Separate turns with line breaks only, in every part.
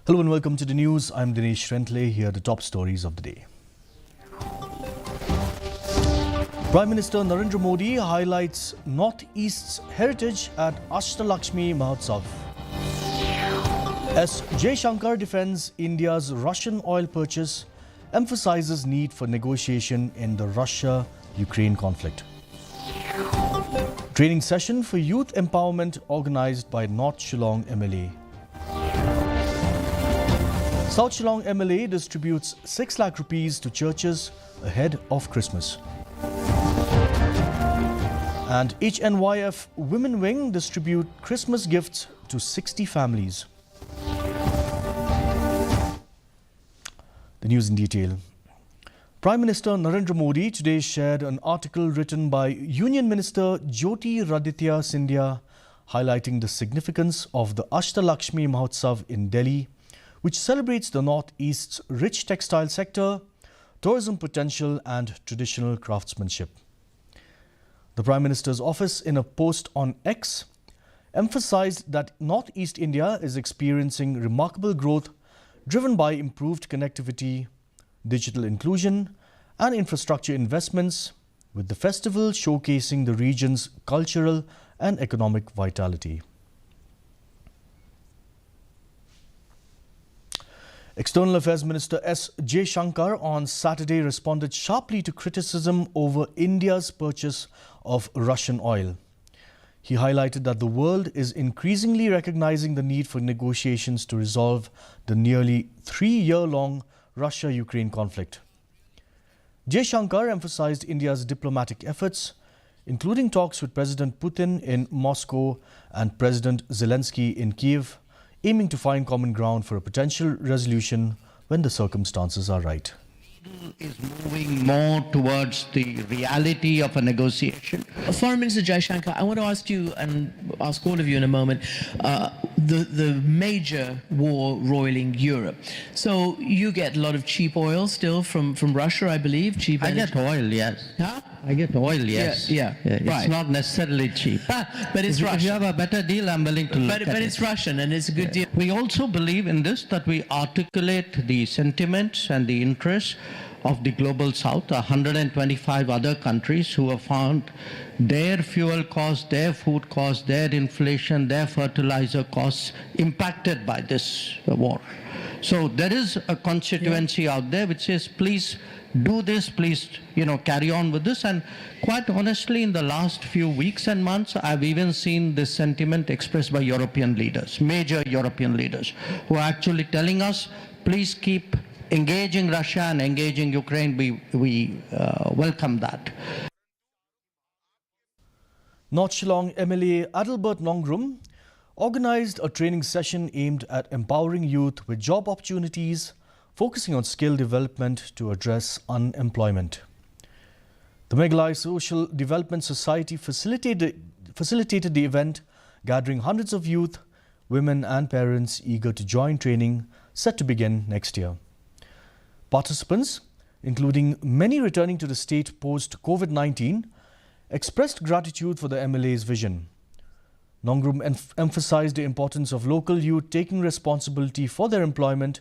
Hello and welcome to the news. I'm Dinesh Rentle. Here are the top stories of the day. Prime Minister Narendra Modi highlights Northeast's heritage at Ashtalakshmi Mahotsav. S. Jaishankar defends India's Russian oil purchase, emphasizes need for negotiation in the Russia-Ukraine conflict. Training session for youth empowerment organized by North Shillong MLA. South Shillong MLA distributes 6 lakh rupees to churches ahead of Christmas. And HNYF Women Wing distribute Christmas gifts to 60 families. The news in detail. Prime Minister Narendra Modi today shared an article written by Union Minister Jyoti Raditya Scindia highlighting the significance of the Ashtalakshmi Mahotsav in Delhi, which celebrates the Northeast's rich textile sector, tourism potential and traditional craftsmanship. The Prime Minister's office, in a post on X, emphasized that Northeast India is experiencing remarkable growth driven by improved connectivity, digital inclusion and infrastructure investments, with the festival showcasing the region's cultural and economic vitality. External Affairs Minister S. Jaishankar on Saturday responded sharply to criticism over India's purchase of Russian oil. He highlighted that the world is increasingly recognizing the need for negotiations to resolve the nearly 3-year-long Russia-Ukraine conflict. Jaishankar emphasized India's diplomatic efforts, including talks with President Putin in Moscow and President Zelensky in Kiev, aiming to find common ground for a potential resolution when the circumstances are right.
Is moving more towards the reality of a negotiation.
Foreign Minister Jaishankar, I want to ask you and ask all of you in a moment, the major war roiling Europe. So you get a lot of cheap oil still from Russia, I believe. Cheap
I
energy.
get oil, yes.
Huh?
I get oil, yes.
Yeah,
It's
right.
not necessarily cheap.
But it's
If you
Russian.
have a better deal, I'm willing to look at
But
it.
it's Russian and it's a good deal.
We also believe in this, that we articulate the sentiments and the interests of the global south, 125 other countries who have found their fuel costs, their food costs, their inflation, their fertilizer costs impacted by this war. So there is a constituency out there which says, please do this, please, carry on with this. And quite honestly, in the last few weeks and months, I've even seen this sentiment expressed by European leaders, major European leaders, who are actually telling us, please keep engaging Russia and engaging Ukraine. We welcome that.
North Shillong MLA Adalbert Nongrum organized a training session aimed at empowering youth with job opportunities, focusing on skill development to address unemployment. The Meghalaya Social Development Society facilitated the event, gathering hundreds of youth, women and parents eager to join training set to begin next year. Participants, including many returning to the state post-COVID-19, expressed gratitude for the MLA's vision. Nongrum emphasized the importance of local youth taking responsibility for their employment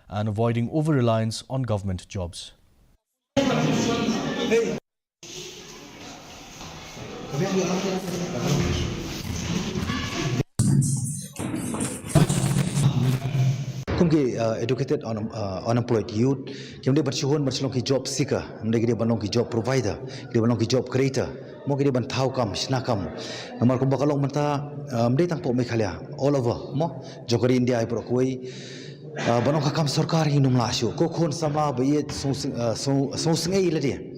and avoiding over-reliance on government jobs.
Kumki educated unemployed youth, kami dia bersuhun berselong ki job seeker, mereka dia banong ki job provider, dia banong ki job creator, mo dia ban thau kam snakam, namar kumba kalong menta mereka tangpo Meghalaya all over, mo jokori India ai prokui, banong kakam sarkar hinum lasio, kokon sama bayet song ai ladi.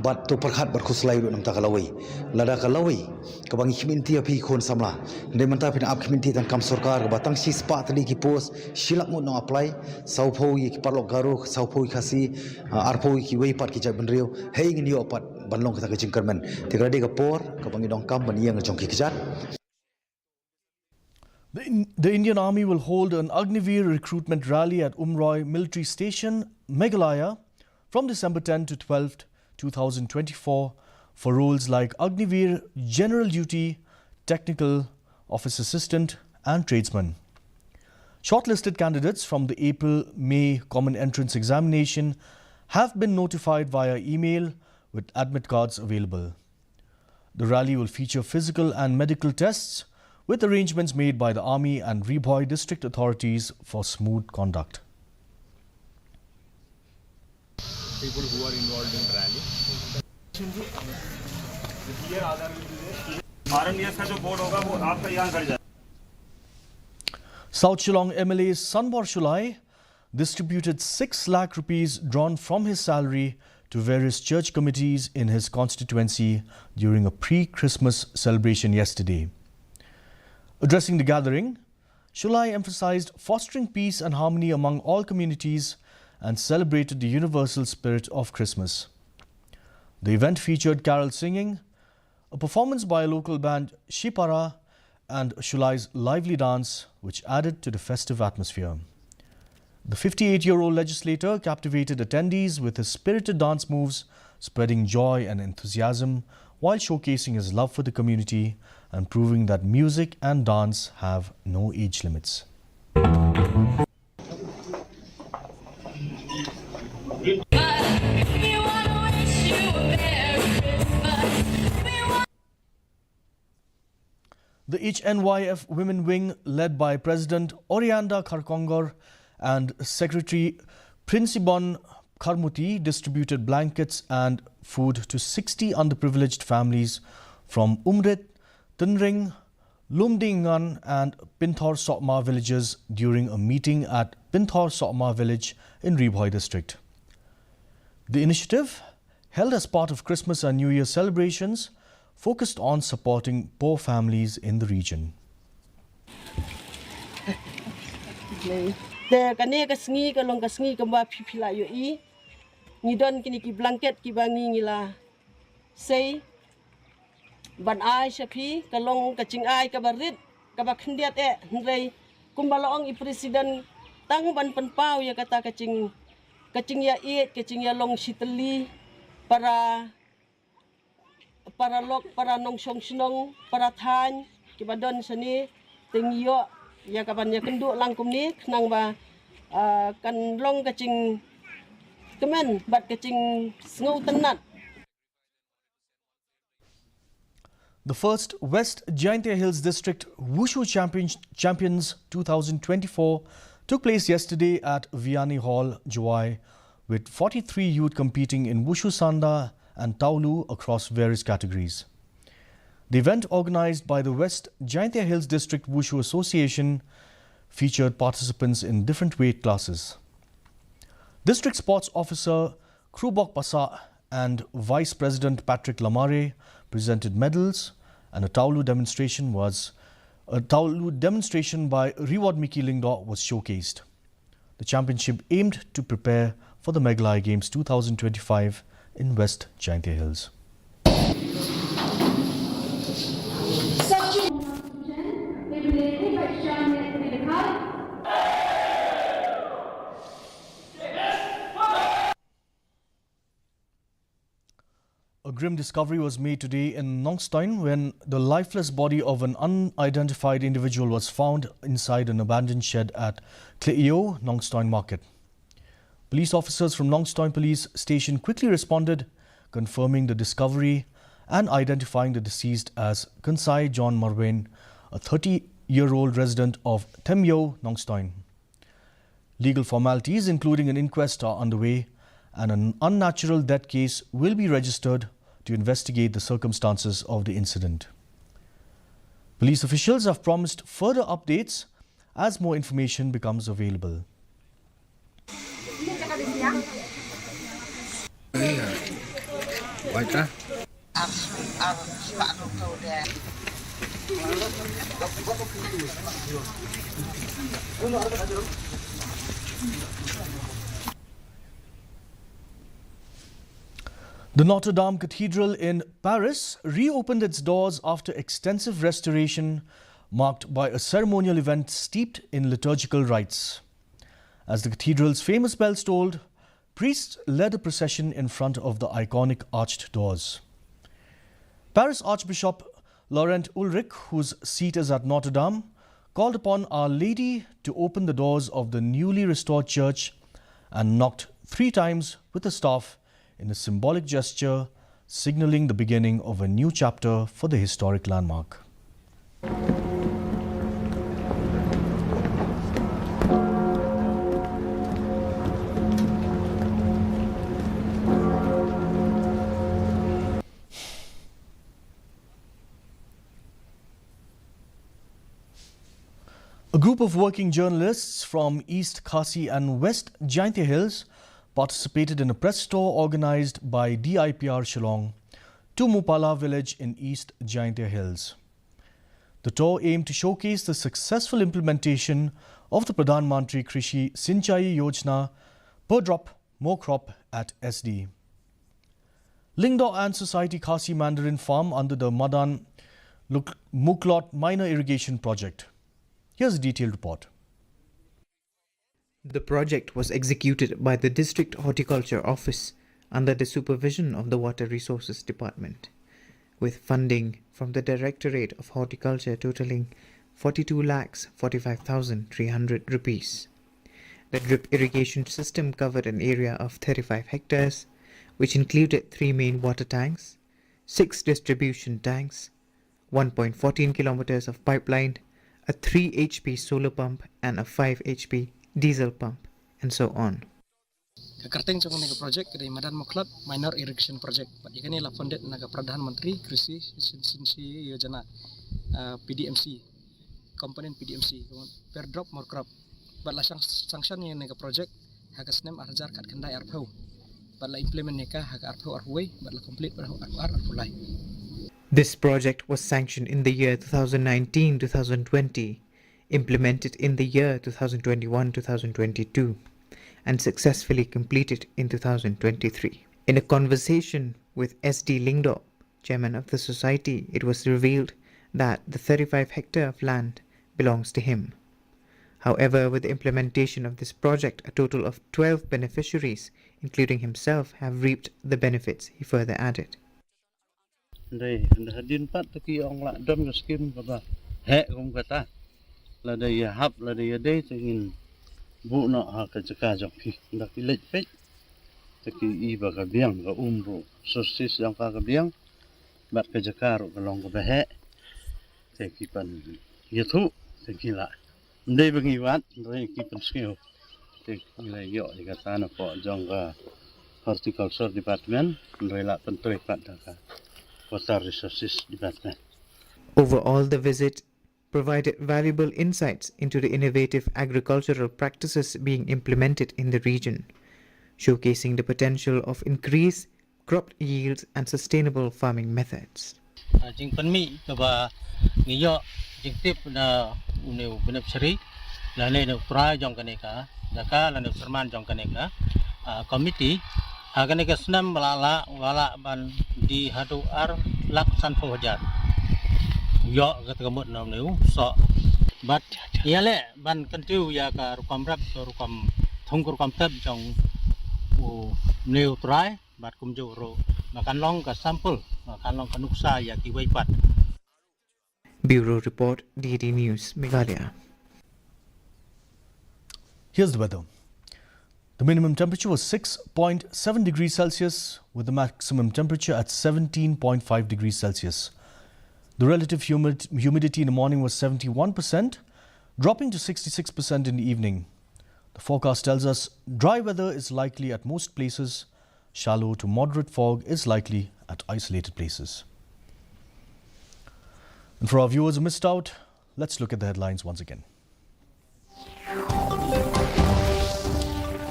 But to perhat berkuslai duk namta kalawai, lada kalawai, kabangi community api kon samla, dia menta pina ap community tan kam sarkar, batang si spa tali ki post, silak mo no apply, saupo ki parlok garu, saupo kasi, arpo ki way pat ki jai benrio, hey ngini opat banlong kita kejingkarmen, tiga dia kapor, kabangi dong kam bani yang jongki kejat.
The Indian Army will hold an Agnivir recruitment rally at Umroi Military Station, Meghalaya, from December 10 to 12th, 2024 for roles like Agnivir, General Duty, Technical, Office Assistant and Tradesman. Shortlisted candidates from the April-May Common Entrance Examination have been notified via email with admit cards available. The rally will feature physical and medical tests with arrangements made by the Army and Ribhoi district authorities for smooth conduct.
People who are involved in rally.
South Shillong MLA Sanbor Shulai distributed 6 lakh rupees drawn from his salary to various church committees in his constituency during a pre-Christmas celebration yesterday. Addressing the gathering, Shulai emphasized fostering peace and harmony among all communities and celebrated the universal spirit of Christmas. The event featured carol singing, a performance by a local band Shipara, and Shulai's lively dance, which added to the festive atmosphere. The 58-year-old legislator captivated attendees with his spirited dance moves, spreading joy and enthusiasm while showcasing his love for the community and proving that music and dance have no age limits. The HNYF Women Wing, led by President Orianda Kharkongor and Secretary Prinsibon Kharmuti, distributed blankets and food to 60 underprivileged families from Umrit, Tunring, Lumdingan and Pinthor Sokma villages during a meeting at Pinthor Sokma village in Ribhoi district. The initiative, held as part of Christmas and New Year celebrations, focused on supporting poor families in the region.
The kane kasngi kalong kasngi kamba pipila yo I ni don kini ki blanket ki bangi ngila say ban ai shapi kalong kaching ai kabarit kabakhndiat nrei kumbalaong I president tang ban panpau ya kata kaching ya it kaching ya long shitali para lok para nong song snong para than ki badon sani tengyo ya kapan ya kenduk langkum ni nang ba kan long kaching kemen bat kaching ngau tenat.
The first West Jaintia Hills District Wushu Champions 2024 took place yesterday at Vianney Hall, Jawai, with 43 youth competing in Wushu Sanda and Taulu across various categories. The event, organized by the West Jaintia Hills District Wushu Association, featured participants in different weight classes. District Sports Officer Krubok Pasa and Vice President Patrick Lamare presented medals, and a Taulu demonstration by Reward Miki Lingdo was showcased. The championship aimed to prepare for the Meghalaya Games 2025 in West Jaintia Hills. A grim discovery was made today in Nongstoin when the lifeless body of an unidentified individual was found inside an abandoned shed at Kleio, Nongstoin Market. Police officers from Nongstoin Police Station quickly responded, confirming the discovery and identifying the deceased as Kansai John Marwain, a 30-year-old resident of Temyo, Nongstoin. Legal formalities, including an inquest, are underway, and an unnatural death case will be registered to investigate the circumstances of the incident. Police officials have promised further updates as more information becomes available. The Notre Dame Cathedral in Paris reopened its doors after extensive restoration, marked by a ceremonial event steeped in liturgical rites. As the cathedral's famous bells tolled, priests led a procession in front of the iconic arched doors. Paris Archbishop Laurent Ulrich, whose seat is at Notre Dame, called upon Our Lady to open the doors of the newly restored church and knocked 3 times with the staff in a symbolic gesture signalling the beginning of a new chapter for the historic landmark. A group of working journalists from East Khasi and West Jaintia Hills participated in a press tour organized by DIPR Shillong to Mupala village in East Jaintia Hills. The tour aimed to showcase the successful implementation of the Pradhan Mantri Krishi Sinchai Yojana per drop, more crop at SD. Lingdo and Society Khasi Mandarin Farm under the Madan Muklot Minor Irrigation Project. Here's a detailed report.
The project was executed by the District Horticulture Office under the supervision of the Water Resources Department, with funding from the Directorate of Horticulture totaling 42,45,300 rupees. The drip irrigation system covered an area of 35 hectares, which included 3 main water tanks, 6 distribution tanks, 1.14 kilometers of pipeline, a 3 HP solar pump and a 5 HP diesel pump, and so on.
Kakarteng sa mga project kay Madan Muklot Minor Irrigation Project. Pati kanila funded naga Pradhan Mantri Krishi Sinchai Yojana PDMC component PDMC per drop more crop. Badla sanction ni naga project hagas nem arjar kat kandai arpau. Badla implement neka hag arpau arhuai badla complete arpulai.
This project was sanctioned in the year 2019-2020, implemented in the year 2021-2022, and successfully completed in 2023. In a conversation with SD Lingdo, chairman of the society, it was revealed that the 35 hectare of land belongs to him. However, with the implementation of this project, a total of 12 beneficiaries, including himself, have reaped the benefits, he further added.
Đây hadin pat ki ong la dom yo skim ba he gum kata la dai hap la dai dai tingin bu no ha ka jaka jok pi da ki lech pe ki I ba ka biang ka umbu sosis yang ka biang ba ka jaka ro ka long ka he te ki pan yathu te ki la dai ba ngi wat dai ki pan skill te la yo ka ta na po jong ka horticulture department dai la pan tre pat da ka Water Resources Department.
Overall, the visit provided valuable insights into the innovative agricultural practices being implemented in the region, showcasing the potential of increased crop yields and sustainable farming methods.
Jing panmi ba ngiyo jing tip na uneu beneficiary la ne pra jong kaneka jaka la ne serman jong kaneka committee akan ke senam wala ban di hadu ar laksan fajar yo ke kemut nam neu so bat yale ban kentiu ya ka rukam rap rukam thongkur kam tab jong neu trai bat kum jo ro makan long ka sampel makan long ka nuksa ya ki wai pat.
Bureau Report, DD News, Meghalaya.
Here's the weather. The minimum temperature was 6.7 degrees Celsius with the maximum temperature at 17.5 degrees Celsius. The relative humidity in the morning was 71%, dropping to 66% in the evening. The forecast tells us dry weather is likely at most places. Shallow to moderate fog is likely at isolated places. And for our viewers who missed out, let's look at the headlines once again.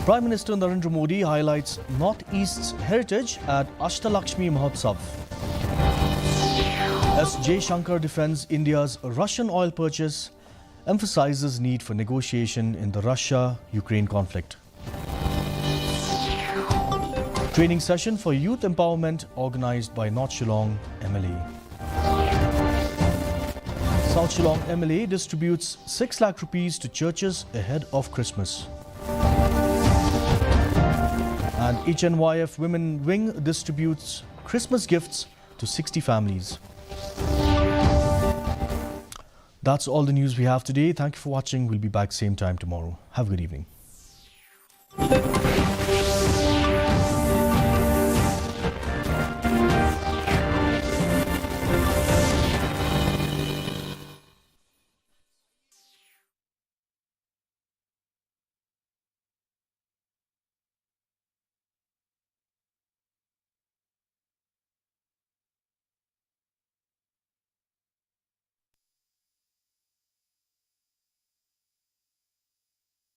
Prime Minister Narendra Modi highlights Northeast's heritage at Ashtalakshmi Mahotsav. S. J. Shankar defends India's Russian oil purchase, emphasizes need for negotiation in the Russia-Ukraine conflict. Training session for youth empowerment organized by North Shillong MLA. South Shillong MLA distributes 6 lakh rupees to churches ahead of Christmas. And HNYF Women Wing distributes Christmas gifts to 60 families. That's all the news we have today. Thank you for watching. We'll be back same time tomorrow. Have a good evening.